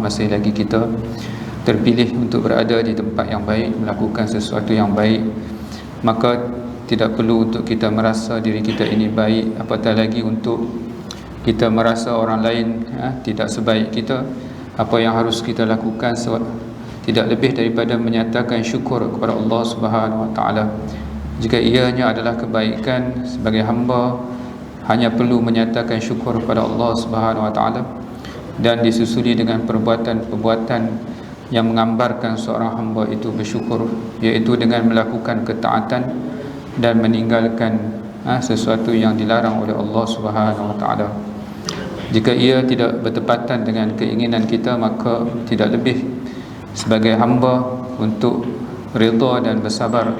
masih lagi kita terpilih untuk berada di tempat yang baik, melakukan sesuatu yang baik, maka tidak perlu untuk kita merasa diri kita ini baik, apatah lagi untuk kita merasa orang lain tidak sebaik kita. Apa yang harus kita lakukan tidak lebih daripada menyatakan syukur kepada Allah Subhanahu Wa Taala. Jika ianya adalah kebaikan, sebagai hamba hanya perlu menyatakan syukur kepada Allah Subhanahu Wa Taala, dan disusuli dengan perbuatan-perbuatan yang menggambarkan seorang hamba itu bersyukur, iaitu dengan melakukan ketaatan dan meninggalkan sesuatu yang dilarang oleh Allah Subhanahu Wa Taala. Jika ia tidak bertepatan dengan keinginan kita, maka tidak lebih sebagai hamba untuk redha dan bersabar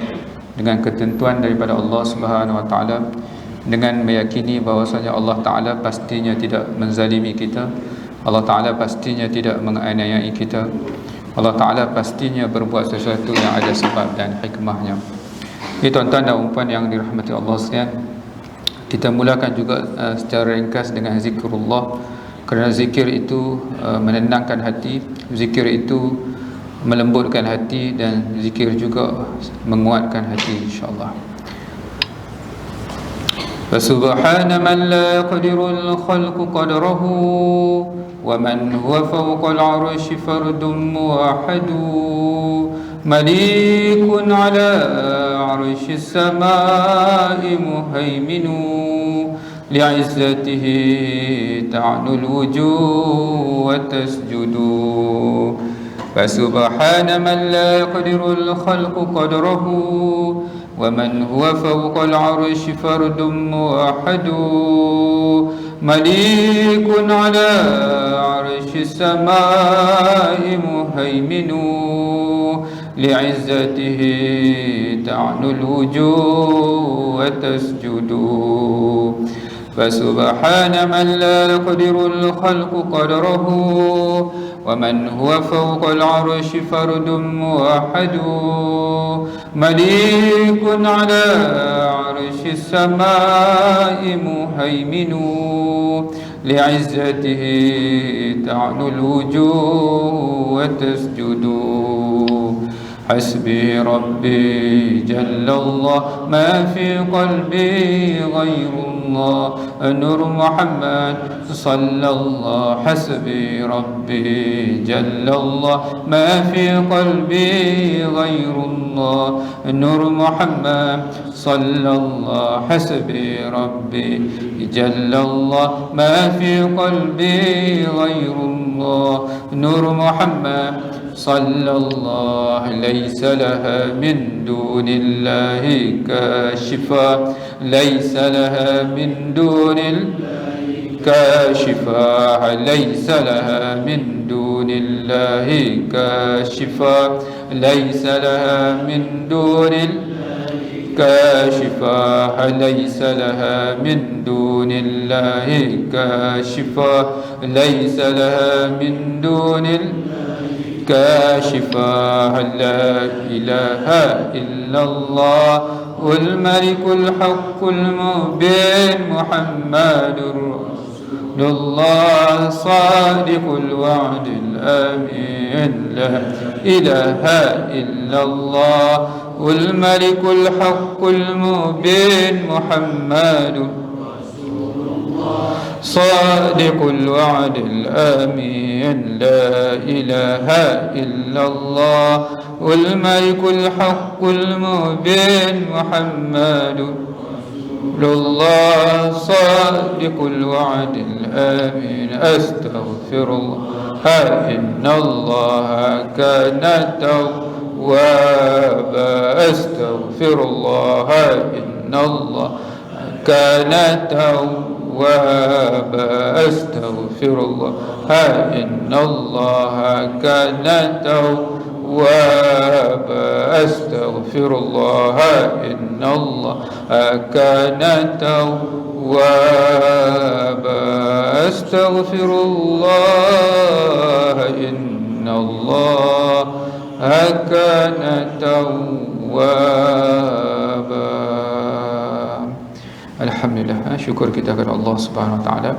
dengan ketentuan daripada Allah Subhanahu Wa Taala, dengan meyakini bahawasanya Allah Taala pastinya tidak menzalimi kita, Allah Taala pastinya tidak menganiayai kita, Allah Ta'ala pastinya berbuat sesuatu yang ada sebab dan hikmahnya. Ini tuan-tuan dan puan yang dirahmati Allah sekalian, kita mulakan juga secara ringkas dengan zikrullah, kerana zikir itu menenangkan hati, zikir itu melembutkan hati, dan zikir juga menguatkan hati, insyaAllah. Fasubhana man la yaqdirul khalqu qadrahu ومن هو فوق العرش فرد موحد مليك على عرش السماء مهيمن لعزته تعنو الوجوه وتسجد فسبحان من لا يقدر الخلق قدره ومن هو فوق العرش فرد موحد مليك على عرش السماء مهيمن لعزته تعنو الوجوه وتسجد فسبحان من لا يقدر الخلق قدره ومن هو فوق العرش فرد موحد مليك على عرش السماء مهيمن لعزته تعنو الوجوه وتسجد حسبي ربي جل الله ما في قلبي غير الله نور محمد صلى الله حسبي ربي جل الله ما في قلبي غير الله نور محمد صلى الله حسبي ربي جل الله ما في قلبي غير الله نور محمد صلى الله ليس لها من دون الله كاشفا ليس لها من دون كاشفا ليس لها من دون الله كاشفا ليس لها من دون كاشفا ليس لها من دون الله كاشفا ليس لها من دون كاشفا لا إله إلا الله والملك الحق المبين محمد رسول الله صادق الوعد الأمين لا إله إلا الله والملك الحق المبين محمد صادق الوعد الآمين لا إله إلا الله والملك الحق المبين محمد الله صادق الوعد الآمين أستغفر الله إن الله كان توابا أستغفر الله إن الله كان توابا أستغفر الله إن الله كان توابا أستغفر الله إن الله كان توابا أستغفر الله إن الله كان توابا. Alhamdulillah, syukur kita kepada Allah Subhanahu Wa Taala.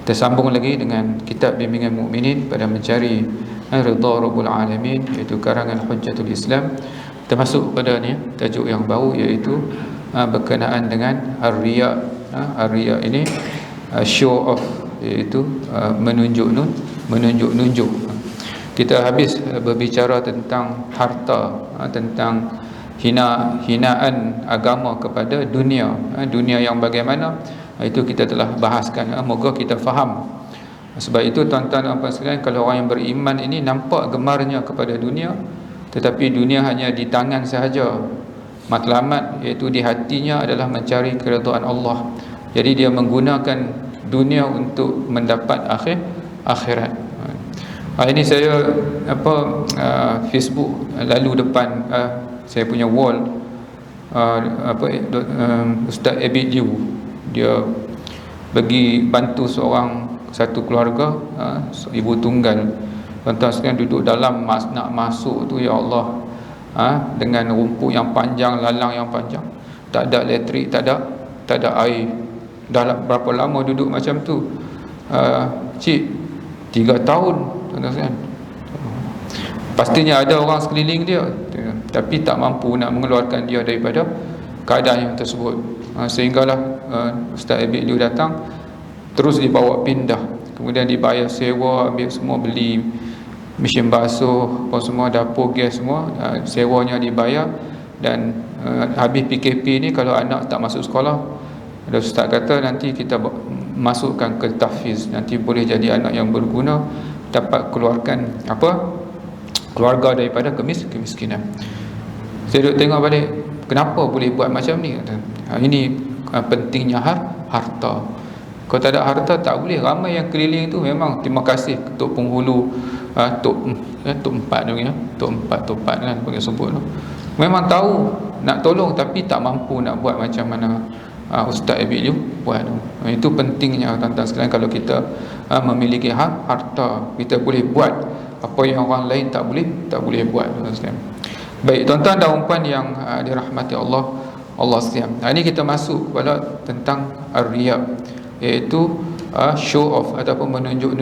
Kita sambung lagi dengan kitab Bimbingan Mukminin pada mencari Ridha Rabbul Alamin, iaitu karangan Hujjatul Islam. Kita masuk pada ni tajuk yang baru, iaitu berkenaan dengan Ar-Riya. Ar-Riya ini show off, iaitu menunjuk. Kita habis berbicara tentang harta, tentang hinaan agama kepada dunia. Dunia yang bagaimana, itu kita telah bahaskan. Moga kita faham. Sebab itu tuan-tuan dan puan sekalian, kalau orang yang beriman ini nampak gemarnya kepada dunia, tetapi dunia hanya di tangan sahaja. Matlamat iaitu di hatinya adalah mencari keridhaan Allah. Jadi dia menggunakan dunia untuk mendapat akhirat. Ini saya Facebook lalu depan saya punya wall, Ustaz Abid Liu, dia bagi bantu satu keluarga, ibu tunggal. Tuan-tuan sekalian duduk dalam nak masuk tu, ya Allah, dengan rumput yang panjang, lalang yang panjang, tak ada elektrik, tak ada air. Dah berapa lama duduk macam tu? Cik, 3 tahun, tuan-tuan sekalian. Pastinya ada orang sekeliling dia, tapi tak mampu nak mengeluarkan dia daripada keadaan yang tersebut. Sehinggalah Ustaz Abid Liu datang, terus dibawa pindah, kemudian dibayar sewa, ambil semua, beli mesin basuh, apa semua, dapur gas semua, sewanya dibayar. Dan habis PKP ni, kalau anak tak masuk sekolah, ada ustaz kata nanti kita masukkan ke tahfiz, nanti boleh jadi anak yang berguna, dapat keluarkan keluarga daripada kemiskinan. Saya duduk tengok balik, kenapa boleh buat macam ni? Ini pentingnya harta. Kalau tak ada harta, tak boleh. Ramai yang keliling tu memang terima kasih Tok Penghulu, Tok Empat kan bagi sebut tu. Memang tahu nak tolong, tapi tak mampu nak buat macam mana Ustaz Abid Liu buat tu. Itu pentingnya tuan-tuan sekalian, kalau kita memiliki harta, kita boleh buat apa yang orang lain tak boleh buat, tuan-tuan sekalian. Baik, tuan-tuan dan puan yang dirahmati Allah sekalian. Ini kita masuk kepada tentang Ar-Riya, iaitu show off ataupun menunjuk.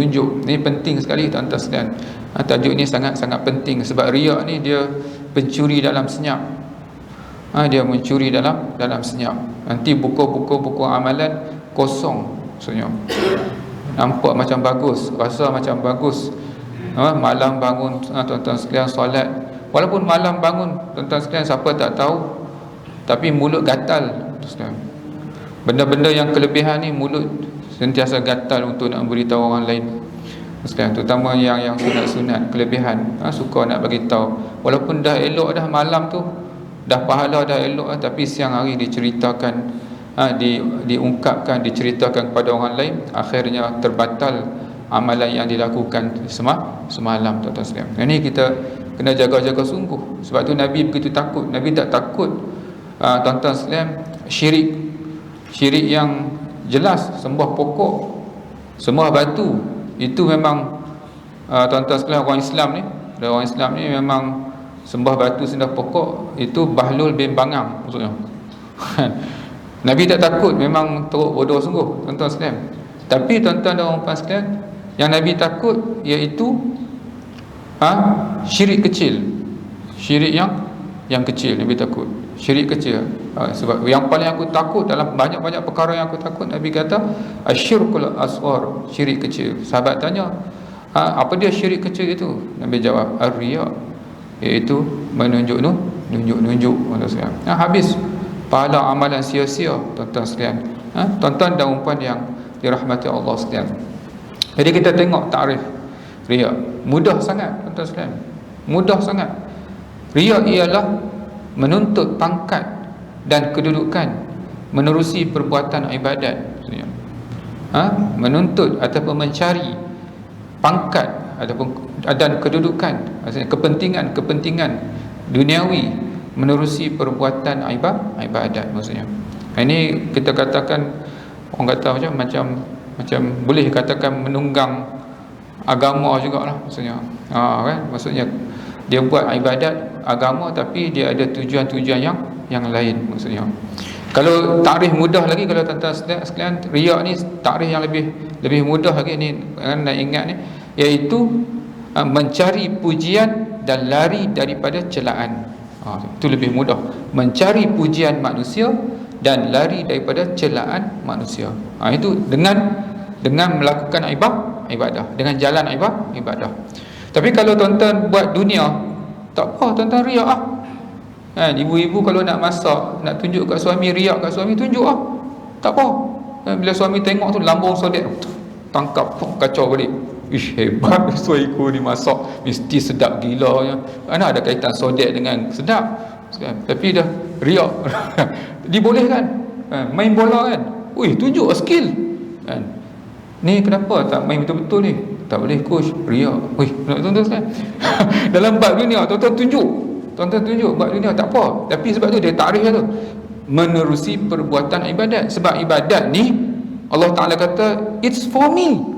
Ini penting sekali tuan-tuan sekalian. Tajuk ini sangat-sangat penting, sebab riya ni dia pencuri dalam senyap. Dia mencuri dalam senyap. Nanti buku amalan kosong maksudnya. Nampak macam bagus, rasa macam bagus. Malam bangun tuan-tuan sekalian solat, walaupun malam bangun tuan-tuan sekalian, siapa tak tahu, tapi mulut gatal. Benda-benda yang kelebihan ni, mulut sentiasa gatal untuk nak beritahu orang lain sekalian, terutama yang sunat-sunat kelebihan, suka nak bagi tahu, walaupun dah elok dah malam tu, dah pahala dah elok, tapi siang hari diceritakan, diungkapkan, diceritakan kepada orang lain, akhirnya terbatal amalan yang dilakukan semalam, tuan-tuan sekalian. Ini kita kena jaga-jaga sungguh. Sebab tu Nabi begitu takut. Nabi tak takut tuan-tuan sekalian syirik yang jelas, sembah pokok, sembah batu. Itu memang tuan-tuan sekalian, orang Islam ni memang sembah batu, sembah pokok. Itu Bahlul bin Bangang maksudnya. Nabi tak takut, memang teruk bodoh sungguh, tuan-tuan sekalian. Tapi tuan-tuan dan puan sekalian, yang Nabi takut iaitu syirik kecil. Syirik yang kecil Nabi takut. Syirik kecil. Sebab yang paling aku takut dalam banyak-banyak perkara yang aku takut, Nabi kata asyirkul asghar, syirik kecil. Sahabat tanya, apa dia syirik kecil itu? Nabi jawab, ar-riya, iaitu menunjuk. Habis pahala amalan sia-sia, tuan-tuan sekalian. Tuan-tuan dan puan yang dirahmati Allah sekalian. Jadi kita tengok takrif riya. Mudah sangat, tuan-tuan sekalian. Mudah sangat. Riya ialah menuntut pangkat dan kedudukan menerusi perbuatan ibadat. Menuntut ataupun mencari pangkat ataupun dan kedudukan, maksudnya kepentingan duniawi menerusi perbuatan ibadat maksudnya. Ini kita katakan, orang kata macam boleh katakan menunggang agama jugalah maksudnya. Kan, maksudnya dia buat ibadat agama, tapi dia ada tujuan-tujuan yang lain maksudnya. Kalau takrif mudah lagi, kalau tuan-tuan sekalian, riak ni takrif yang lebih mudah lagi ni, nak ingat ni, iaitu mencari pujian dan lari daripada celaan. Itu lebih mudah, mencari pujian manusia dan lari daripada celaan manusia. Itu dengan melakukan ibadah, dengan jalan ibadah. Tapi kalau tuan-tuan buat dunia, tak apa, tuan-tuan riak ibu-ibu kalau nak masak, nak tunjuk kat suami, riak kat suami, tunjuk tak apa. Bila suami tengok tu lambung sodek, tangkap, kacau balik. Ish, hebat suamiku ni masak, mesti sedap gila. Mana ada kaitan sodek dengan sedap? Tapi dah riak. Dibolehkan. Main bola kan, tunjuk skill kan. Ni kenapa tak main betul-betul ni? Tak boleh coach, riak. Tuan-tuan kan. Dalam bab dunia, tuan-tuan tunjuk bab dunia, tak apa. Tapi sebab tu dia takrif tu, menerusi perbuatan ibadat. Sebab ibadat ni Allah Ta'ala kata it's for me.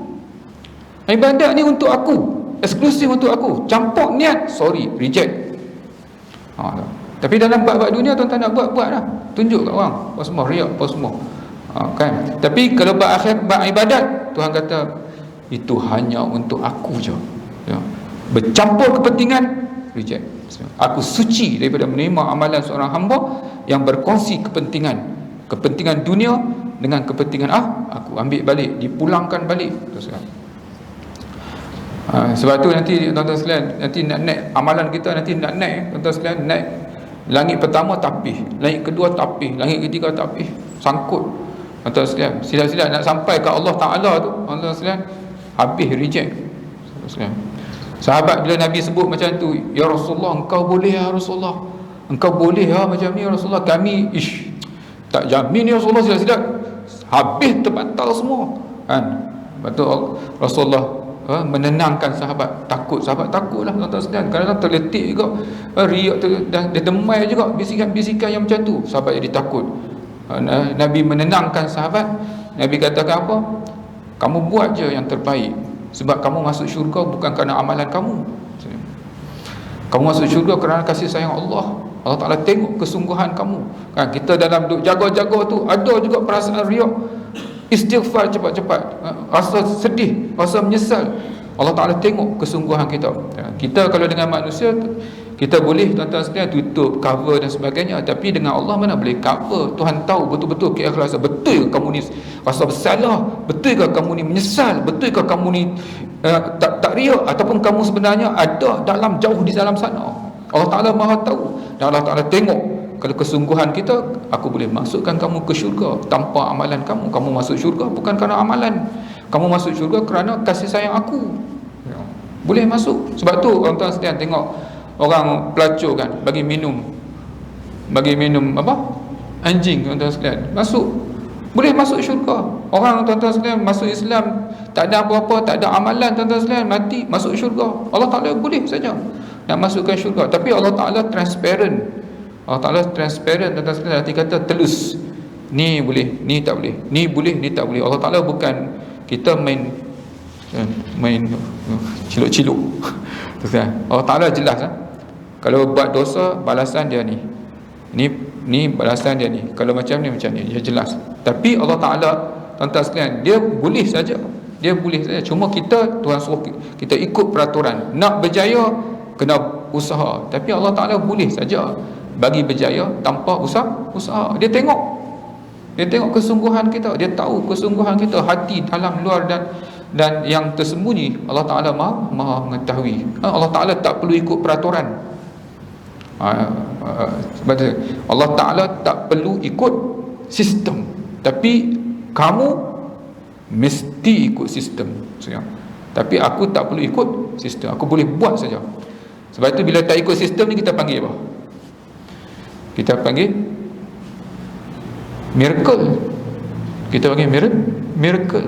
Ibadat ni untuk aku, eksklusif untuk aku. Campur niat, sorry, reject. Tapi dalam bab-bab dunia tuan-tuan nak buat dah, tunjuk kat orang apa semua, riak apa semua, kan. Tapi kalau bab akhir, bab ibadat, Tuhan kata itu hanya untuk aku je, bercampur kepentingan, reject. Aku suci daripada menerima amalan seorang hamba yang berkongsi kepentingan dunia dengan kepentingan aku. Ambil balik, dipulangkan balik. Sebab tu nanti tuan-tuan sekalian, nanti nak naik amalan kita, nanti nak naik tuan-tuan sekalian, naik langit pertama tapih, langit kedua tapih, langit ketiga tapih, sangkut tuan-tuan sekalian. Sila-sila nak sampai ke Allah Ta'ala tu, tuan-tuan sekalian, habis reject. Sahabat bila Nabi sebut macam tu, ya Rasulullah, engkau boleh ya Rasulullah, engkau boleh macam ni ya Rasulullah, kami tak jamin ya Rasulullah, sila-sila habis terbatal semua kan. Lepas tu Rasulullah menenangkan sahabat. Sahabat takutlah tuan-tuan sekalian, kadang-kadang terletik juga, riak tu, dia demai juga bisikan-bisikan yang macam tu, sahabat jadi takut. Nabi menenangkan sahabat. Nabi katakan apa? Kamu buat je yang terbaik, sebab kamu masuk syurga bukan kerana amalan kamu. Kamu masuk syurga kerana kasih sayang Allah. Allah Ta'ala tengok kesungguhan kamu kan. Kita dalam duk jaga-jaga tu ada juga perasaan riak, istighfar cepat-cepat, rasa sedih, rasa menyesal. Allah Ta'ala tengok kesungguhan kita. Kita kalau dengan manusia, kita boleh tuan-tuan sekalian tutup, cover dan sebagainya. Tapi dengan Allah mana boleh cover. Tuhan tahu betul-betul keikhlasan. Betul ke kamu ni rasa bersalah? Betul ke kamu ni menyesal? Betul ke kamu ni tak riak? Ataupun kamu sebenarnya ada jauh di dalam sana? Allah Ta'ala maha tahu. Dan Allah Ta'ala tengok. Kalau kesungguhan kita, aku boleh masukkan kamu ke syurga tanpa amalan kamu. Kamu masuk syurga bukan kerana amalan. Kamu masuk syurga kerana kasih sayang aku. Boleh masuk. Sebab tu tuan-tuan sekalian tengok orang pelacur kan, bagi minum apa? Anjing, tuan-tuan sekalian. Boleh masuk syurga. Orang tuan-tuan sekalian masuk Islam, tak ada apa-apa, tak ada amalan, tuan-tuan sekalian, mati masuk syurga. Allah Ta'ala boleh saja nak masukkan syurga. Tapi Allah Ta'ala transparent. Allah Ta'ala transparent, tuan-tuan sekalian. Nanti kata telus, ni boleh, ni tak boleh, ni boleh, ni tak boleh. Allah Ta'ala bukan kita main ciluk-ciluk. Allah Ta'ala jelas kalau buat dosa, balasan dia ni balasan dia ni, kalau macam ni dia jelas. Tapi Allah Ta'ala tuan-tuan sekalian, dia boleh saja. Cuma kita, Tuhan suruh kita ikut peraturan. Nak berjaya kena usaha. Tapi Allah Ta'ala boleh saja bagi berjaya tanpa usaha. Dia tengok kesungguhan kita, dia tahu kesungguhan kita, hati dalam luar dan yang tersembunyi. Allah Ta'ala maha mengetahui. Allah Ta'ala tak perlu ikut peraturan. Allah Ta'ala tak perlu ikut sistem, tapi kamu mesti ikut sistem. Tapi aku tak perlu ikut sistem, aku boleh buat saja. Sebab itu bila tak ikut sistem ni, kita panggil apa? Kita panggil miracle. Kita panggil miracle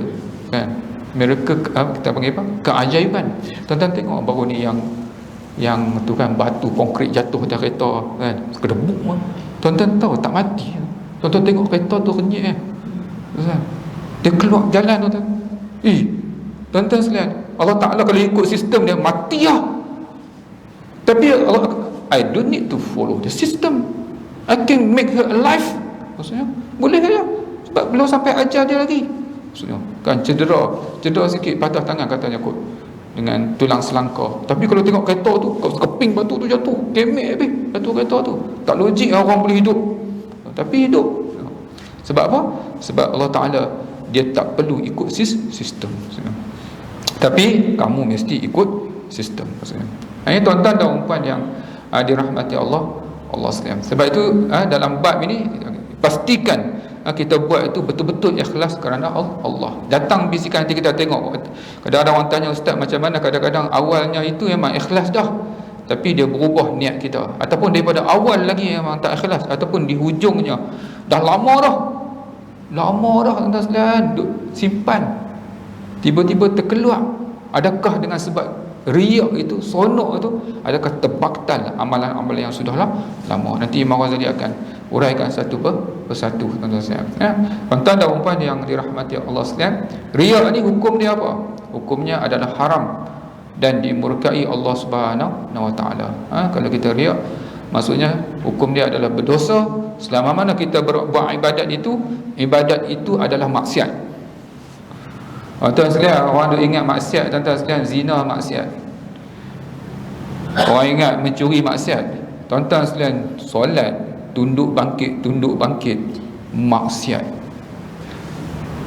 kan. Miracle kita panggil apa? Keajaiban. Tuan-tuan tengok baru ni yang tu kan, batu konkrit jatuh atas kereta kan, kedebuk. Tuan-tuan tahu tak mati. Tuan-tuan tengok kereta tu renyek dia keluar jalan tuan-tuan. Tuan-tuan sekalian, Allah Ta'ala kalau ikut sistem dia, mati lah. Tapi Allah, I don't need to follow the system. I can make her alive Maksudnya boleh saja, sebab belum sampai ajar dia lagi. Maksudnya kan cedera sikit, patah tangan katanya kot, dengan tulang selangkar. Tapi kalau tengok kereta tu, keping batu tu jatuh, kemek habis jatuh kereta tu. Tak logik orang boleh hidup, tapi hidup. Sebab apa? Sebab Allah Ta'ala dia tak perlu ikut sistem. Tapi kamu mesti ikut sistem. Ini tuan-tuan dan puan yang dirahmati Allah sekalian. Sebab itu dalam bab ini pastikan kita buat itu betul-betul ikhlas kerana Allah. Datang bisikan nanti kita tengok. Kadang-kadang orang tanya, ustaz macam mana, kadang-kadang awalnya itu memang ikhlas dah, tapi dia berubah niat kita, ataupun daripada awal lagi memang tak ikhlas, ataupun di hujungnya dah lama dah tuan-tuan sekalian duk simpan, tiba-tiba terkeluar. Adakah dengan sebab riak itu, sonok itu, adakah terbaktal amalan-amalan yang sudah lama? Nanti Imam Ghazali akan uraikan satu persatu tuan-tuan sekalian. Tuan-tuan dan puan yang dirahmati Allah sekalian, riak ni hukum dia apa? Hukumnya adalah haram dan dimurkai Allah Subhanahu wa taala. Kalau kita riak, maksudnya hukum dia adalah berdosa. Selama mana kita buat ibadat itu adalah maksiat. Tuan-tuan sekalian, orang duk ingat maksiat, tuan-tuan sekalian, zina maksiat. Orang ingat mencuri maksiat. Tuan-tuan sekalian, solat tunduk bangkit maksiat.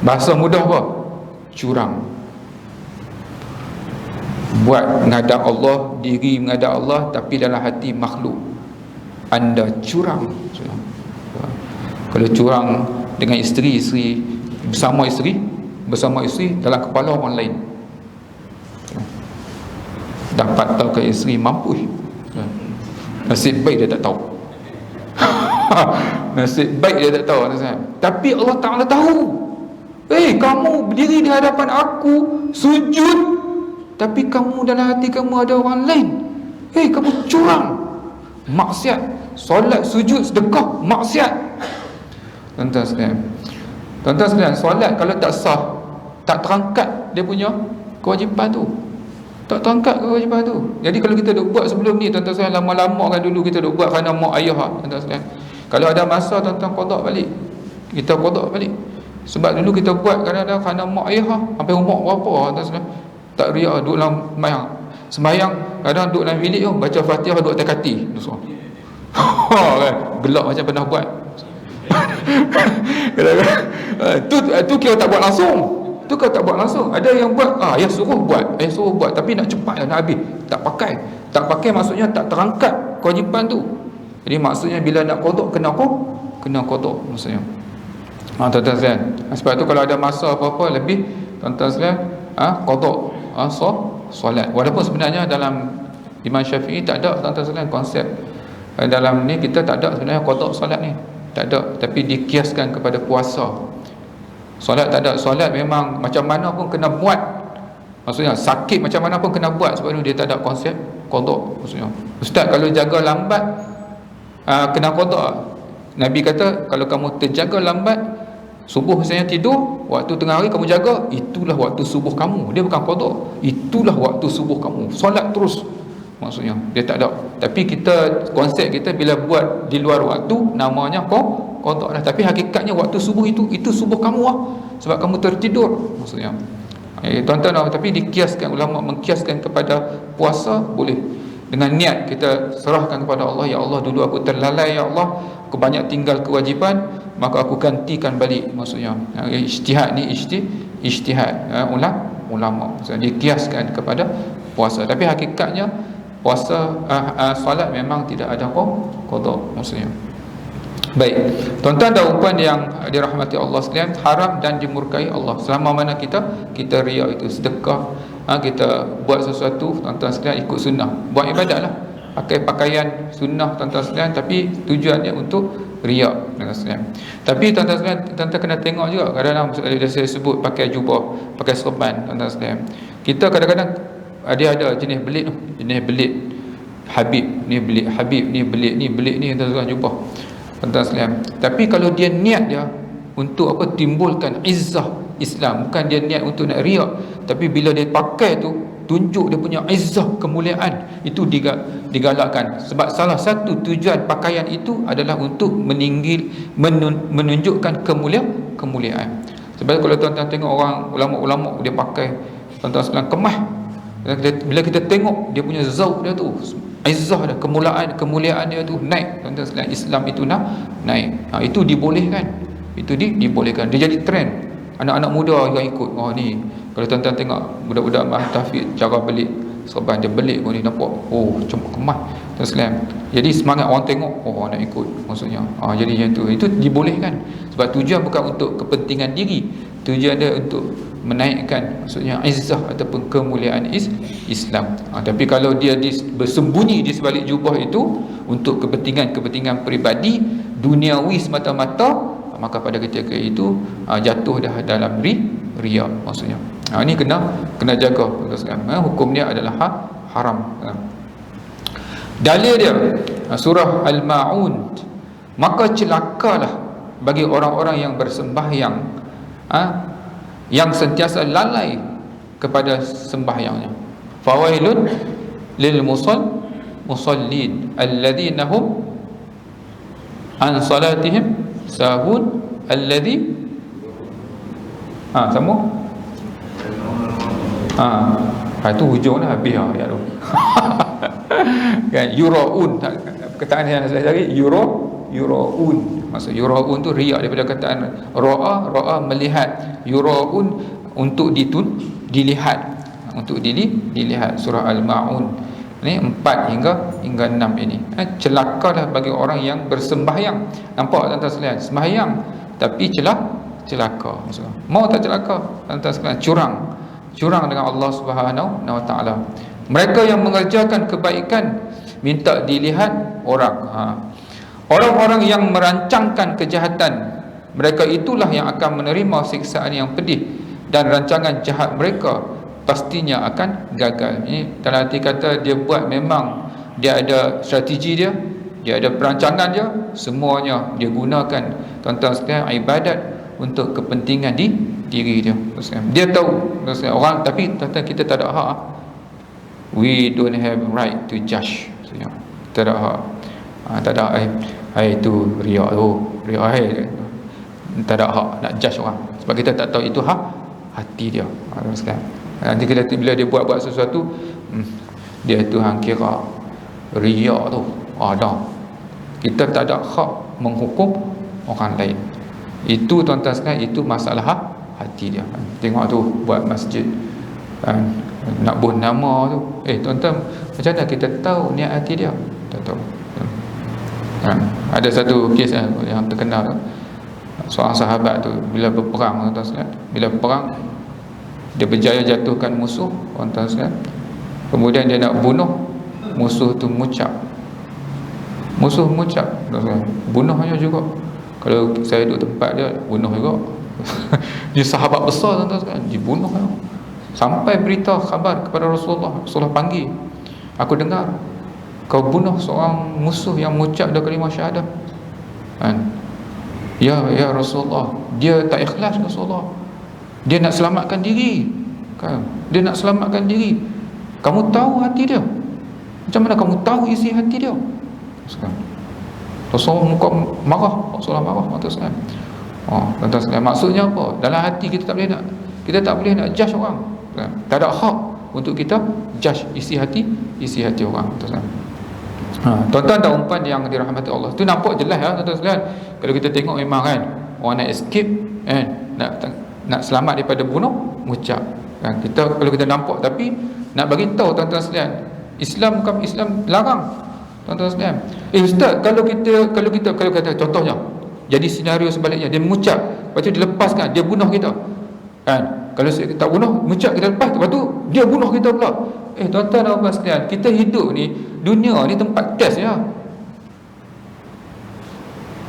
Bahasa mudah apa? Curang. Buat menghadap Allah, diri menghadap Allah, tapi dalam hati makhluk. Anda curang. Kalau curang dengan isteri bersama isteri dalam kepala orang lain, dapat tahu ke isteri mampu, nasib baik dia tak tahu. Nasib baik dia tak tahu. Tapi Allah Ta'ala tahu. Kamu berdiri di hadapan aku, sujud, tapi kamu dalam hati kamu ada orang lain. Kamu curang, maksiat. Solat, sujud, sedekah, maksiat. Tuan-tuan sekalian, solat kalau tak sah, tak terangkat dia punya kewajipan tu. Tak terangkat kewajipan tu. Jadi kalau kita duk buat sebelum ni, tuan-tuan sekalian, lama-lama kan dulu kita duk buat kerana mak ayah, tuan-tuan sekalian. Kalau ada masa tuan-tuan qada balik, kita qada balik. Sebab dulu kita buat kadang-kadang kerana mak ayah, sampai umur berapa tuan-tuan sekalian, tak riak, duduk dalam sembahyang, kadang duduk dalam bilik baca Fatihah duduk atas kaki. Kan gelak macam pernah buat. Tu kira tak buat langsung. Tu kau tak buat langsung. Ada yang buat, ayah suruh buat, tapi nak cepat, nak habis. Tak pakai maksudnya tak terangkat kewajipan tu. Jadi maksudnya bila nak qada kena qada maksudnya. Tuan-tuan sekalian, sebab tu kalau ada masa apa-apa lebih, tuan-tuan sekalian, qada solat. Walaupun sebenarnya dalam Imam Syafi'i tak ada, tuan-tuan sekalian, konsep dalam ni kita tak ada sebenarnya qada solat ni. Tak ada, tapi dikiaskan kepada puasa. Solat tak ada. Solat memang macam mana pun kena buat. Maksudnya sakit macam mana pun kena buat, sebab itu dia tak ada konsep qada. Maksudnya ustaz kalau jaga lambat kena qada. Nabi kata kalau kamu terjaga lambat, subuh misalnya tidur, waktu tengah hari kamu jaga, itulah waktu subuh kamu. Dia bukan qada, itulah waktu subuh kamu. Solat terus. Maksudnya dia tak ada. Tapi kita, konsep kita bila buat di luar waktu, namanya qada lah. Tapi hakikatnya waktu subuh itu subuh kamu lah, sebab kamu tertidur. Maksudnya tuan-tuan, tapi dikiaskan, ulama mengkiaskan kepada puasa boleh. Dengan niat kita serahkan kepada Allah, ya Allah, dulu aku terlalai, ya Allah, aku banyak tinggal kewajipan, maka aku gantikan balik. Maksudnya ijtihad ni ijtihad ulama. Maksudnya dikiaskan kepada puasa. Tapi hakikatnya puasa, solat memang tidak ada qada maksudnya. Baik, tuan-tuan dan puan yang dirahmati Allah sekalian, haram dan dimurkai Allah selama mana kita riak itu. Sedekah, kita buat sesuatu, tuan-tuan sekalian, ikut sunnah, buat ibadat lah, pakai pakaian sunnah, tuan-tuan sekalian, tapi tujuannya untuk riak, tuan-tuan sekalian. Tapi tuan-tuan sekalian, tuan-tuan kena tengok juga, kadang-kadang saya sebut pakai jubah, pakai serban, tuan-tuan sekalian, kita kadang-kadang ada jenis belit Habib ni, belit ni tuan-tuan jubah, tuan-tuan sekalian. Tapi kalau dia niat dia untuk timbulkan izzah Islam, bukan dia niat untuk nak riak, tapi bila dia pakai tu tunjuk dia punya izzah, kemuliaan, itu digalakkan. Sebab salah satu tujuan pakaian itu adalah untuk menunjukkan kemuliaan. Sebab kalau tuan-tuan tengok orang ulama-ulama dia pakai, tuan-tuan sekalian, kemah, bila kita tengok dia punya zauk dia tu, izzah dia, kemuliaan dia tu naik. Tuan-tuan sekalian, Islam itu naik. Itu dibolehkan. Itu dibolehkan. Dia jadi trend. Anak-anak muda yang ikut. Oh ni, kalau tuan-tuan tengok budak-budak mahtafiz cara belik serban dia belik pun ni nampak, oh cuma kemah. Tuan sekalian, jadi semangat orang tengok, oh nak ikut maksudnya. Jadi macam tu. Itu dibolehkan. Sebab tujuan bukan untuk kepentingan diri. Tujuan dia untuk menaikkan maksudnya izzah ataupun kemuliaan Islam. Tapi kalau dia bersembunyi di sebalik jubah itu untuk kepentingan peribadi duniawi semata-mata, maka pada ketika itu jatuh dah dalam riya maksudnya. Ini kena jaga. Hukum dia adalah haram. Dalil dia surah Al-Ma'un, maka celakalah bagi orang-orang yang bersembahyang yang sentiasa lalai kepada sembahyangnya. Fawailun lil musallin alladzina hum an salatihim sahun alladzi sama itu hujung dah habis ayat tu. Kan yuraun, perkataan yang saya cari yuraun, maksud yuraun tu riak daripada kataan ra'a melihat, yuraun untuk dilihat, untuk dilihat. Surah Al-Ma'un ni 4 hingga 6 ini. Celakalah bagi orang yang bersembahyang. Nampak tuan-tuan sekalian, sembahyang tapi celaka maksudnya. Mau tak celaka tuan-tuan sekalian? Curang dengan Allah Subhanahu wa taala. Mereka yang mengerjakan kebaikan minta dilihat orang. Orang-orang yang merancangkan kejahatan, mereka itulah yang akan menerima siksaan yang pedih, dan rancangan jahat mereka pastinya akan gagal. Ini dalam arti kata dia buat, memang dia ada strategi dia ada perancangan dia, semuanya dia gunakan tuan-tuan sekalian ibadat untuk kepentingan diri dia. Dia tahu orang, tapi tuan-tuan kita tak ada hak. We don't have right to judge. Tak ada hak. Tak ada itu riak tu, riak tak ada hak nak judge orang, sebab kita tak tahu itu hati dia. Nanti kita bila dia buat sesuatu, dia tu hang kira riak tu ada. Kita tak ada hak menghukum orang lain. Itu tuan-tuan sekalian, itu masalah hati dia. Tengok tu buat masjid, nak buat nama tu, tuan-tuan, macam mana kita tahu niat hati dia? Tak tahu. Ada satu kes yang terkenal tu, seorang sahabat tu bila berperang, tuan-tuan sekalian, bila perang dia berjaya jatuhkan musuh, tuan-tuan sekalian, kemudian dia nak bunuh musuh tu, musuh mucap, bunuh aja juga. Kalau saya duduk tempat dia, bunuh juga. Dia sahabat besar, tuan-tuan sekalian, dibunuh aja. Sampai berita khabar kepada Rasulullah panggil, aku dengar kau bunuh seorang musuh yang mengucap dah kalimah syahadah. Ya Rasulullah, dia tak ikhlas Rasulullah. Dia nak selamatkan diri. Dia nak selamatkan diri. Kamu tahu hati dia. Macam mana kamu tahu isi hati dia? Rasulullah muka marah. Rasulullah marah. Tuan-tuan sekalian, maksudnya apa? Dalam hati kita tak boleh nak judge orang. Tak ada hak untuk kita judge isi hati orang. Tuan-tuan dan umpan yang dirahmati Allah, tu nampak jelas tuan-tuan sekalian. Kalau kita tengok memang orang nak escape, nak selamat daripada bunuh mucap. Kita kalau kita nampak, tapi nak bagi tahu tuan-tuan sekalian, Islam bukan Islam larang. Tuan-tuan sekalian, ustaz, kalau kata contohnya jadi senario sebaliknya, dia mengucap, lepas tu dia lepaskan, dia bunuh kita. Kalau kita bunuh, mengucap kita lepas, lepas tu dia bunuh kita pula. Tuan-tuan dan puan sekalian, kita hidup ni, dunia ni tempat test ya.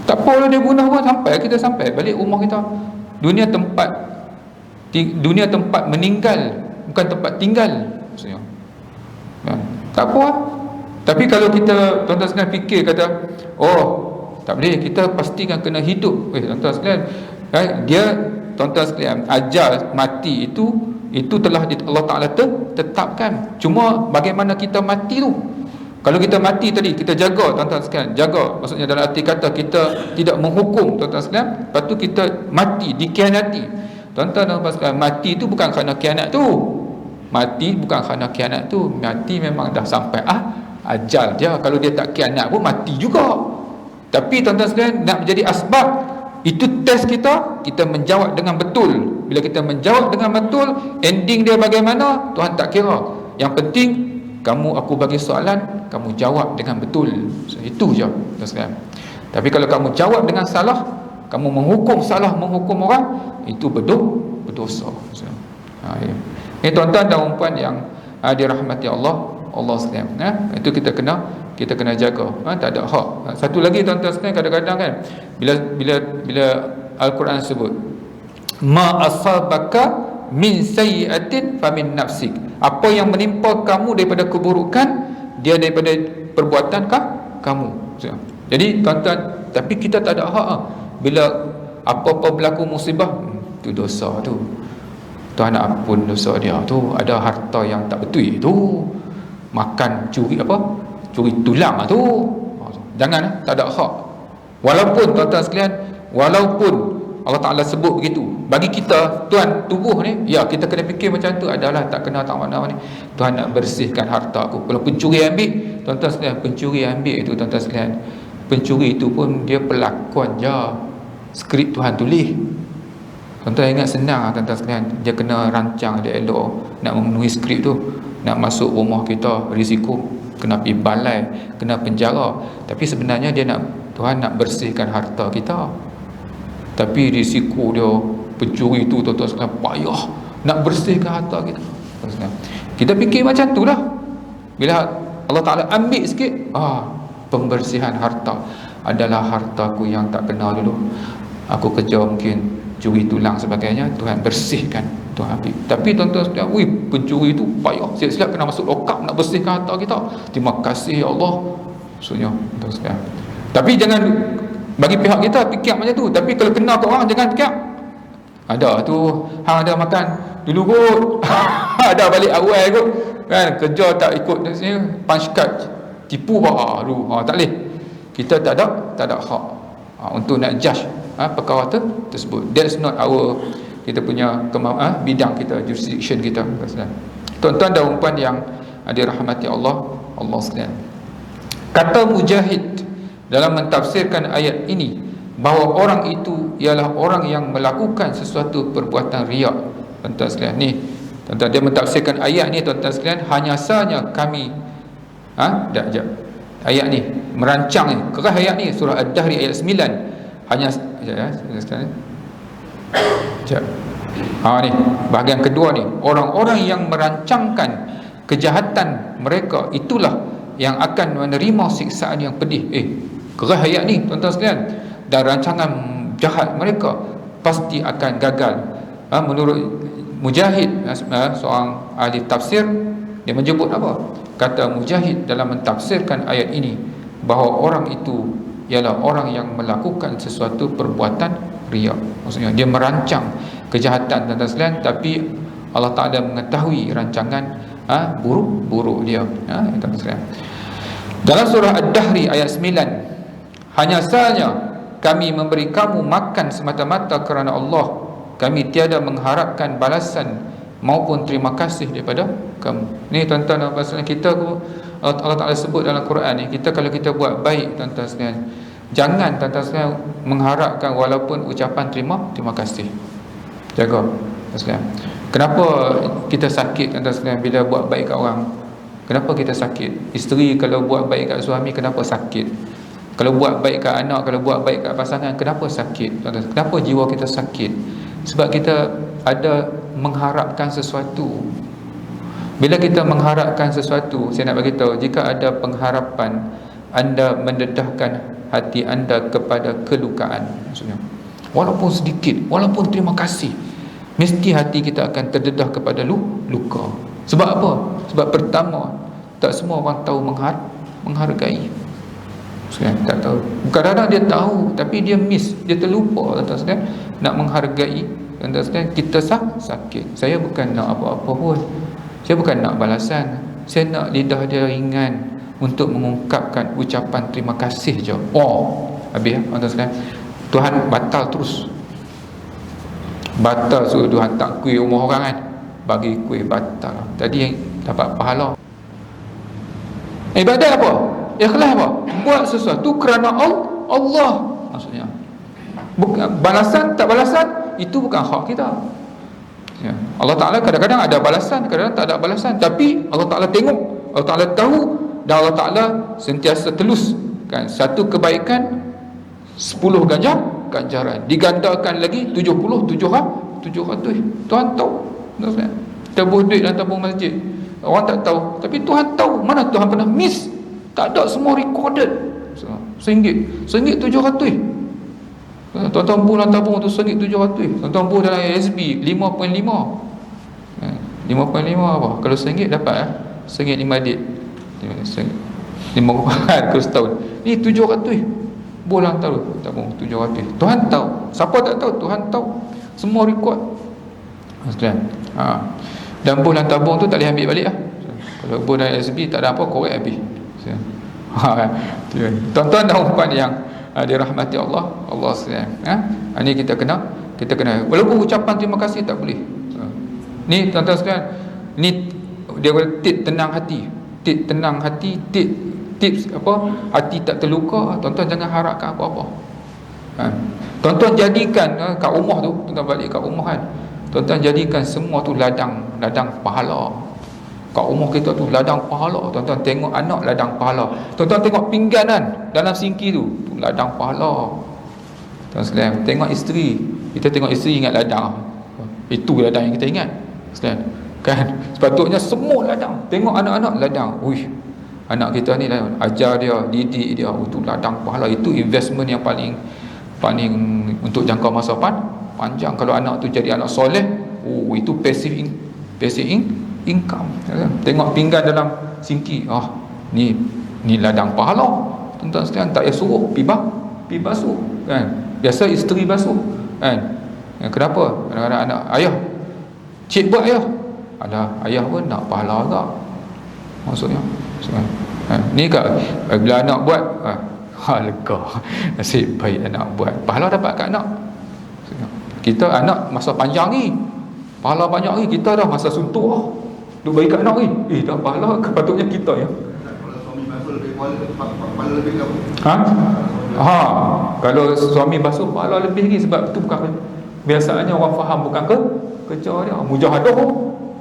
Tak apa dia bunuh pun, sampai balik rumah kita. Dunia tempat meninggal, bukan tempat tinggal maksudnya. Tak apa. Tapi kalau kita, tuan-tuan sekalian, fikir kata, tak boleh, kita pastikan kena hidup. Tuan-tuan sekalian, dia, tuan-tuan sekalian, ajal mati itu itu telah Allah Ta'ala tetapkan. Cuma bagaimana kita mati tu. Kalau kita mati tadi, kita jaga tuan-tuan sekalian, jaga, maksudnya dalam arti kata kita tidak menghukum tuan-tuan sekalian, lepas tu kita mati, dikhianati. Tuan-tuan sekalian, mati tu bukan kerana khianat tu. Mati bukan kerana khianat tu. Mati memang dah sampai ajal dia. Kalau dia tak khianat pun mati juga. Tapi tuan-tuan sekalian, nak menjadi asbab, itu test kita menjawab dengan betul. Bila kita menjawab dengan betul, ending dia bagaimana, Tuhan tak kira. Yang penting aku bagi soalan, kamu jawab dengan betul. So, itu je tuan sekalian. Tapi kalau kamu jawab dengan salah, kamu menghukum salah, menghukum orang, itu berdosa. So, ya. Ini tuan-tuan dan puan yang dirahmati Allah sekalian. Itu kita kena jaga. Tak ada hak. Satu lagi tuan-tuan sekalian, kadang-kadang kan bila Al-Quran sebut ma asabaka min sayyi'atin famin nafsik, apa yang menimpa kamu daripada keburukan, dia daripada perbuatan kamu. Jadi tuan-tuan, tapi kita tak ada hak. Bila apa-apa berlaku musibah, tu dosa tu, Tuhan nak ampun dosa dia tu. Ada harta yang tak betul tu, makan curi tulang tu, jangan, tak ada hak. Walaupun tuan-tuan sekalian, walaupun Allah Ta'ala sebut begitu, bagi kita, Tuhan, tubuh ni, ya, kita kena fikir macam tu, adalah tak kena tak mana ni, Tuhan nak bersihkan harta aku. Kalau pencuri ambil, tuan-tuan sekalian, pencuri ambil itu, tuan-tuan sekalian, pencuri itu pun dia pelakon je, skrip Tuhan tulis. Tuan-tuan ingat senang, tuan-tuan sekalian, dia kena rancang dia elok nak memenuhi skrip tu, nak masuk rumah kita, risiko kena pergi balai, kena penjara. Tapi sebenarnya Tuhan nak bersihkan harta kita. Tapi risiko dia pencuri tu, tuan-tuan sekalian, payah nak bersihkan harta kita. Kita fikir macam tu lah. Bila Allah Ta'ala ambil sikit, pembersihan harta adalah hartaku yang tak kenal dulu. Aku kerja mungkin curi tulang sebagainya, Tuhan bersihkan, Tuhan ambil. Tapi tuan-tuan sekalian, pencuri tu payah, siap-siap kena masuk lokap nak bersihkan harta kita. Terima kasih ya Allah. Maksudnya tuan-tuan sekalian, tapi jangan bagi pihak kita fikir macam tu. Tapi kalau kena ke orang, jangan fikir ada tu, hang ada makan dulu kot ada balik awal kot kan, kerja tak ikut sini, punch card tipu baru, tak boleh. Kita tak ada hak untuk nak judge perkara tersebut. That's not our, kita punya bidang kita, jurisdiction kita. Tuan-tuan dan puan yang dirahmati Allah sekalian, kata Mujahid dalam mentafsirkan ayat ini, bahawa orang itu ialah orang yang melakukan sesuatu perbuatan riak. Tuan-tuan sekalian, ni tuan-tuan, dia mentafsirkan ayat ni, tuan-tuan sekalian, hanya sahaja kami ayat ni merancang ni, kerah ayat ni surah Ad-Dahri ayat 9. Hanya sekalian, ni bahagian kedua ni, orang-orang yang merancangkan kejahatan mereka itulah yang akan menerima siksaan yang pedih. Kerah ayat ni tuan-tuan sekalian, dan rancangan jahat mereka pasti akan gagal. Menurut Mujahid, seorang ahli tafsir, dia menyebut apa? Kata Mujahid dalam mentafsirkan ayat ini, bahawa orang itu ialah orang yang melakukan sesuatu perbuatan riak. Maksudnya dia merancang kejahatan, tuan-tuan sekalian, tapi Allah Ta'ala mengetahui rancangan buruk dia. Tuan-tuan sekalian, dalam surah Ad-Dahri ayat 9, hanya sahaja kami memberi kamu makan semata-mata kerana Allah, kami tiada mengharapkan balasan maupun terima kasih daripada kamu. Ni tuan-tuan, kita Allah Ta'ala sebut dalam Quran ni, kita kalau kita buat baik, tuan-tuan sekalian, jangan tuan-tuan sekalian mengharapkan walaupun ucapan terima kasih. Jaga tuan-tuan sekalian. Kenapa kita sakit, tuan-tuan sekalian, bila buat baik kat orang? Kenapa kita sakit? Isteri kalau buat baik kat suami, kenapa sakit? Kalau buat baik kat anak, kalau buat baik kat pasangan, kenapa sakit? Kenapa jiwa kita sakit? Sebab kita ada mengharapkan sesuatu. Bila kita mengharapkan sesuatu, saya nak bagi tahu, jika ada pengharapan, anda mendedahkan hati anda kepada kelukaan. Maksudnya, walaupun sedikit, walaupun terima kasih, mesti hati kita akan terdedah kepada luka. Sebab apa? Sebab pertama, tak semua orang tahu menghargai. Tak tahu. Kadang-kadang dia tahu, tapi dia miss, dia terlupa nak menghargai tuan-tuan sekalian, kita sakit. Saya bukan nak apa-apa pun. Saya bukan nak balasan. Saya nak lidah dia ringan untuk mengungkapkan ucapan terima kasih je. Habis tuan-tuan sekalian. Tuhan batal terus. Batal suruh Tuhan tak kuih rumah orang kan. Bagi kuih batal. Tadi yang dapat pahala. Ibadat apa? Ikhlas apa? Buat sesuatu kerana Allah. Maksudnya bukan balasan, tak balasan, itu bukan hak kita. Ya. Allah Ta'ala kadang-kadang ada balasan, kadang-kadang tak ada balasan. Tapi Allah Ta'ala tengok, Allah Ta'ala tahu, dan Allah Ta'ala sentiasa telus kan, satu kebaikan 10 ganjaran, digandakan lagi 700. Tuhan tahu. Tabur duit dan tabung masjid, orang tak tahu, tapi Tuhan tahu. Mana Tuhan pernah miss? Tak ada, semua recorded. RM1 700. Tuan-tuan pun dalam tabung tu RM1 700. Tuan-tuan pun dalam ASB 5.5. 5.5 apa? Kalau RM1 dapat RM1.5 dik. RM5 kalau setahun. Ni 700. Bolang tahu tabung 700. Tuhan tahu. Siapa tak tahu? Tuhan tahu. Semua record. Sekalian. Dan bol dalam tabung tu tak boleh ambil balik lah. Kalau bol dalam ASB tak ada apa, korek habis. Tuan-tuan dan puan yang dirahmati Allah sekalian. Ini kita kena walaupun ucapan terima kasih tak boleh. Ni tuan-tuan sekalian, ni dia kata tip tenang hati, tips apa, hati tak terluka. Tuan-tuan jangan harapkan apa-apa. Tuan-tuan jadikan kat rumah tu, tuan-tuan balik kat rumah kan, tuan-tuan jadikan semua tu ladang pahala. Kat rumah kita tu ladang pahala. Tuan-tuan tengok anak, ladang pahala. Tuan-tuan tengok pinggan kan dalam sinki tu ladang pahala. Tuan sekalian, tengok isteri, kita tengok isteri ingat ladang. Itu ladang yang kita ingat sekalian kan. Sepatutnya semua ladang. Tengok anak-anak, ladang. Anak kita ni ladang. Ajar dia, didik dia, itu ladang pahala. Itu investment yang paling untuk jangka masa panjang. Kalau anak tu jadi anak soleh, itu passive income. Tengok pinggan dalam sinki, ni ladang pahala. Tuan-tuan sekalian, tak payah suruh pi basuh kan. Biasa isteri basuh kan. Kenapa? Kadang-kadang anak, ayah cik buat, ayah pun nak pahala agak. Maksudnya ni kat bila anak buat, lega, nasib baik anak buat, pahala dapat kat anak. Kita anak masa panjang ni, pahala banyak ni. Kita dah masa suntuk duk bagi kat anak ni, dah pahala kepatutnya kita ya. Kalau suami basuh lebih pahala lebih ke kalau suami basuh pahala lebih lagi. Sebab tu bukan biasanya orang faham, bukan kerja dia mujahadah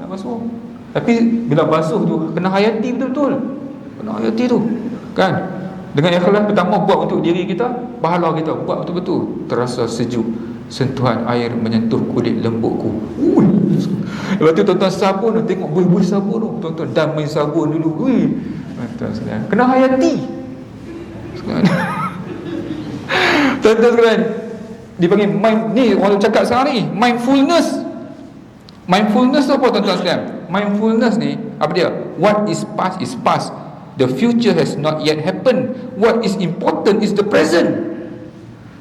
nak basuh. Tapi bila basuh tu kena hayati betul-betul, kena hayati tu kan. Dengan ikhlas, pertama buat untuk diri kita, pahala kita buat betul-betul, terasa sejuk, sentuhan air menyentuh kulit lembutku. Lepas tu tuan-tuan sabun, tengok buih-buih sabun tu, tuan-tuan damai sabun dulu. Tuan-tuan sekalian, kena hayati. Tuan-tuan sekalian, dipanggil ni orang cakap sekarang ni mindfulness. Mindfulness tu apa tuan-tuan sekalian? Mindfulness ni apa dia? What is past is past. The future has not yet happened. What is important is the present.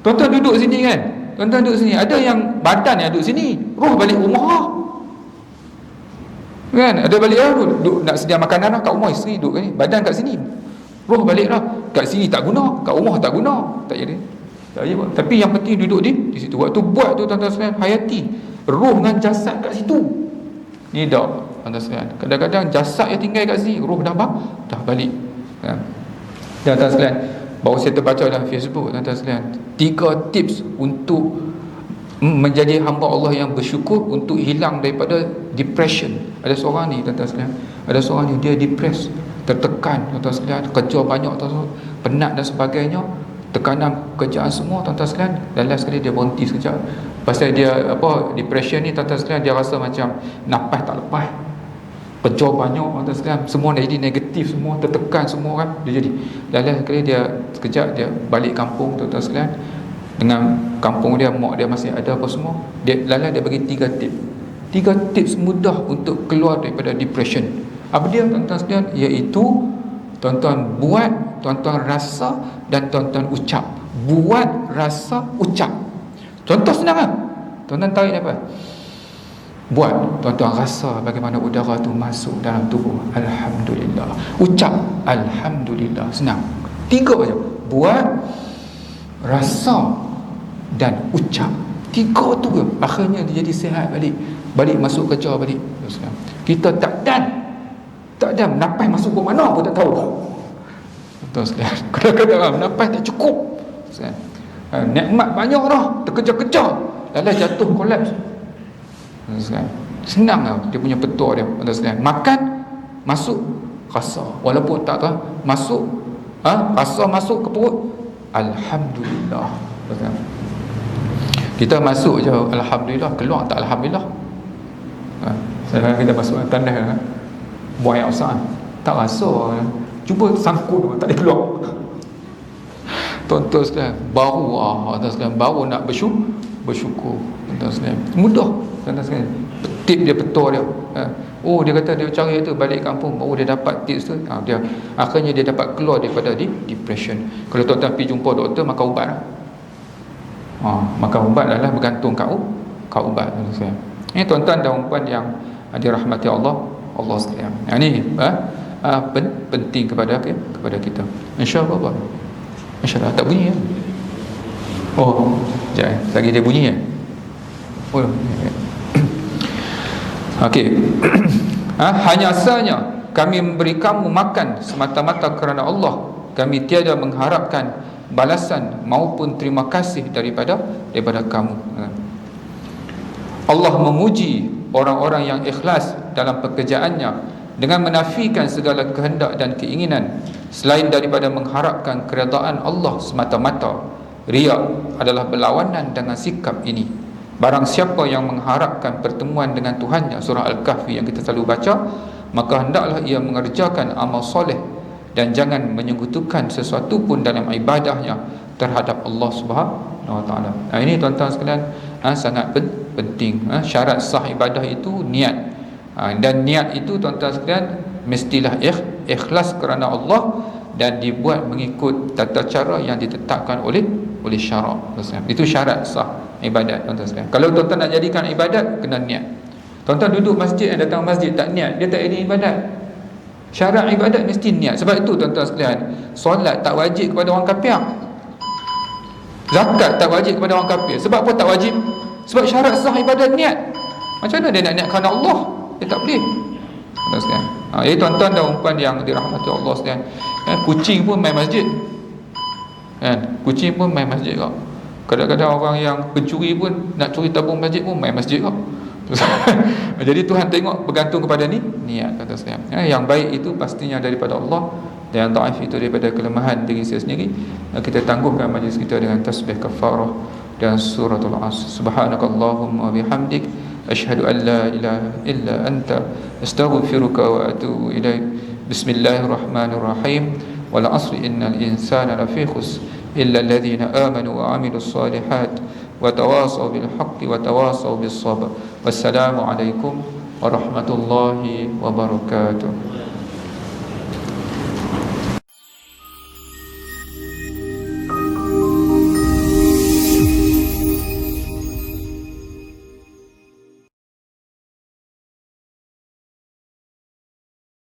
Tuan-tuan duduk sini kan, tuan-tuan duduk sini, ada yang badan yang duduk sini, roh balik rumah kan. Ada balik duduk nak sedia makanan kat rumah, isteri duduk kan, badan kat sini, roh balik lah. Kat sini tak guna, kat rumah tak guna, tak jadi. Tapi yang penting duduk di situ. Waktu buat tu tuan-tuan sekalian, hayati roh dengan jasad kat situ. Ni dah tuan-tuan sekalian, kadang-kadang jasad yang tinggal kat sini, roh dah balik kan. Tuan-tuan sekalian, baru saya terbaca dalam Facebook tuan-tuan sekalian, 3 tips untuk menjadi hamba Allah yang bersyukur untuk hilang daripada depression. Ada seorang ni tuan-tuan sekalian, dia depressed, tertekan tuan-tuan sekalian, kerja banyak tuan-tuan, penat dan sebagainya, tekanan kerjaan semua tuan-tuan sekalian. Dan last sekali dia berhenti sekejap. Pasal dia depression ni tuan-tuan sekalian, dia rasa macam nafas tak lepas, kerja banyak tuan-tuan sekalian, semua dah jadi negatif, semua tertekan semua kan. Dia jadi, dan last sekali dia sekejap dia balik kampung tuan-tuan sekalian. Dengan kampung dia, mak dia masih ada apa semua, dia bagi 3 tips mudah untuk keluar daripada depression. Apa dia tuan-tuan sekalian? Iaitu tuan-tuan buat, tuan-tuan rasa, dan tuan-tuan ucap. Buat, rasa, ucap. Contoh senang kan? Tuan-tuan tarik nafas. Buat, tuan-tuan rasa bagaimana udara tu masuk dalam tubuh. Alhamdulillah. Ucap Alhamdulillah. Senang. 3 saja. Buat, rasa dan ucap. 3 tu ke, akhirnya dia jadi sihat balik. Balik masuk kerja balik. Kita tak dan nafas masuk ke mana pun tak tahu. Betul sekalian. Kadang-kadang nafas tak cukup. Nikmat banyak dah, terkejar-kejar, lalu jatuh kolaps. Senang lah dia punya petua dia. Makan, masuk, rasa. Walaupun tak tahu, masuk, rasa masuk ke perut, Alhamdulillah. Kita masuk je Alhamdulillah, keluar tak Alhamdulillah. Sedangkan kita masuk tandas, buang air besar, tak rasa. Cuba sangkut, tak boleh keluar. Tuan-tuan sekalian, baru nak bersyukur. Tuan-tuan sekalian, mudah. Tuan-tuan sekalian, tip dia, petua dia. Oh, dia kata dia cari tu balik kampung, baru dia dapat tips tu. Dia akhirnya dia dapat keluar daripada depression. Kalau tuan-tuan pergi jumpa doktor, makan ubat lah. Makan ubat adalah bergantung kat ubat. Ini tuan-tuan dan puan yang dirahmati Allah sekalian. Ini penting kepada kita. InsyaAllah. InsyaAllah. Tak bunyi ya? Oh, sekejap. Lagi dia bunyi ya? Oh, okey. Hanya sahaja kami memberi kamu makan semata-mata kerana Allah. Kami tiada mengharapkan balasan maupun terima kasih daripada kamu. Allah memuji orang-orang yang ikhlas dalam pekerjaannya dengan menafikan segala kehendak dan keinginan selain daripada mengharapkan keredaan Allah semata-mata. Riya adalah berlawanan dengan sikap ini. Barang siapa yang mengharapkan pertemuan dengan Tuhannya, surah Al-Kahfi yang kita selalu baca, maka hendaklah ia mengerjakan amal soleh dan jangan menyekutukan sesuatu pun dalam ibadahnya terhadap Allah Subhanahu Wa Taala. Ini tuan-tuan sekalian sangat penting. Syarat sah ibadah itu niat. Dan niat itu tuan-tuan sekalian mestilah ikhlas kerana Allah dan dibuat mengikut tata cara yang ditetapkan oleh syarak. Itu syarat sah ibadat tuan-tuan sekalian. Kalau tuan-tuan nak jadikan ibadat, kena niat. Tuan-tuan duduk masjid, datang masjid tak niat, dia tak jadi ibadat. Syarat ibadat mesti niat. Sebab itu tuan-tuan sekalian, solat tak wajib kepada orang kafir, zakat tak wajib kepada orang kafir. Sebab apa tak wajib? Sebab syarat sah ibadat niat. Macam mana dia nak niat kerana Allah? Dia tak boleh. Tuan-tuan sekalian, jadi tuan-tuan dan puan yang dirahmati Allah sekalian, kucing pun main masjid, kucing pun main masjid kau. Kadang-kadang orang yang pencuri pun nak curi tabung masjid pun main masjid kau. Jadi Tuhan tengok bergantung kepada niat kata saya. Yang baik itu pastinya daripada Allah, dan yang dhaif itu daripada kelemahan diri saya sendiri. Kita tangguhkan majlis kita dengan tasbih kafarah dan suratul Asr. Subhanakallahumma wa bihamdik, asyhadu an la ilaha illa anta, astaghfiruka wa atubu ilaik. Bismillahirrahmanirrahim. Wal 'asri innal insana lafi khusr illa alladhina amanu wa 'amilus solihat wa tawasaw bil haqqi wa tawasaw bis sabr. Wassalamu alaikum warahmatullahi wabarakatuh.